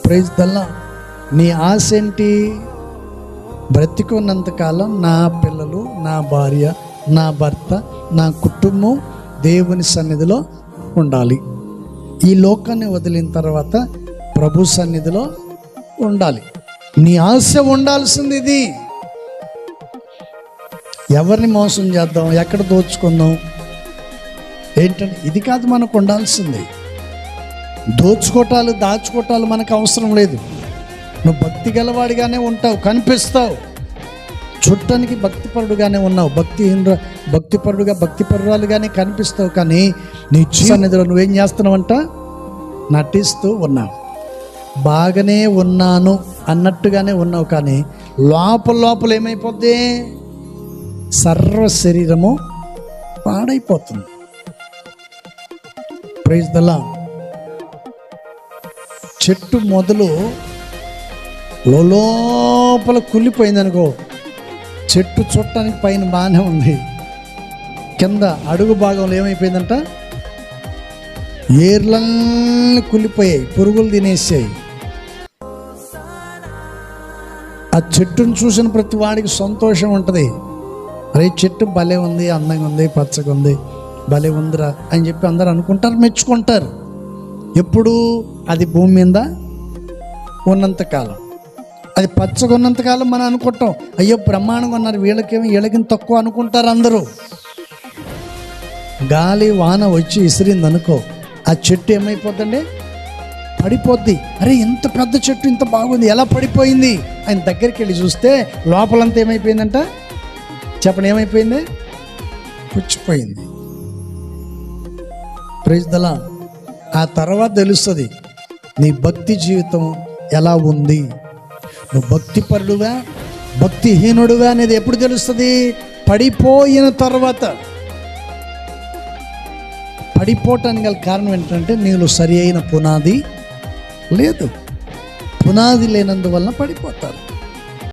Praise దల్లా. నీ ఆశ ఏంటి? బ్రతికున్నంతకాలం నా పిల్లలు, నా భార్య, నా భర్త, నా కుటుంబం దేవుని సన్నిధిలో ఉండాలి. ఈ లోకాన్ని వదిలిన తర్వాత ప్రభు సన్నిధిలో ఉండాలి. నీ ఆశ ఉండాల్సింది ఇది. ఎవరిని మోసం చేద్దాం, ఎక్కడ దోచుకుందాం ఏంటంటే ఇది కాదు మనకు ఉండాల్సింది. దోచుకోటాలు దాచుకోటాలు మనకు అవసరం లేదు. నువ్వు భక్తి గలవాడిగానే ఉంటావు, కనిపిస్తావు, చుట్టానికి భక్తిపరుడుగానే ఉన్నావు, భక్తిపరుడుగా భక్తిపరురాలుగానే కనిపిస్తావు. కానీ నీ సన్నిధిలో నువ్వేం చేస్తున్నావంట? నటిస్తూ ఉన్నావు. బాగానే ఉన్నాను అన్నట్టుగానే ఉన్నావు, కానీ లోపల ఏమైపోద్ది? సర్వ శరీరము పాడైపోతుంది. Praise the lord. చెట్టు మొదలు లోపల కుళ్ళిపోయింది అనుకో, చెట్టు చుట్టానికి పైన బాగానే ఉంది, కింద అడుగు భాగంలో ఏమైపోయిందంట? ఏర్లన్నీ కుళ్ళిపోయాయి, పురుగులు తినేసాయి. ఆ చెట్టును చూసిన ప్రతి వాడికి సంతోషం ఉంటుంది. అరే చెట్టు భలే ఉంది, అందంగా ఉంది, పచ్చగా ఉంది, భలే ఉందిరా అని చెప్పి అందరు అనుకుంటారు, మెచ్చుకుంటారు. ఎప్పుడు? అది భూమి మీద ఉన్నంతకాలం, అది పచ్చగా ఉన్నంతకాలం మనం అనుకుంటాం, అయ్యో బ్రహ్మాండంగా ఉన్నారు, వీళ్ళకి తక్కువ అనుకుంటారు అందరూ. గాలి వాన వచ్చి ఇసిరింది అనుకో, ఆ చెట్టు ఏమైపోద్దండి? పడిపోద్ది. అరే ఇంత పెద్ద చెట్టు ఇంత బాగుంది, ఎలా పడిపోయింది? ఆయన దగ్గరికి వెళ్ళి చూస్తే లోపలంతా ఏమైపోయిందంట? చెప్పండి, ఏమైపోయింది? పుచ్చిపోయింది. Praise the lord. ఆ తర్వాత తెలుస్తుంది నీ భక్తి జీవితం ఎలా ఉంది, నువ్వు భక్తిపరుడువా భక్తిహీనుడువా అనేది ఎప్పుడు తెలుస్తుంది? పడిపోయిన తర్వాత. పడిపోవటానికి గల కారణం ఏంటంటే నీలో సరి అయిన పునాది లేదు. పునాది లేనందువలన పడిపోతారు.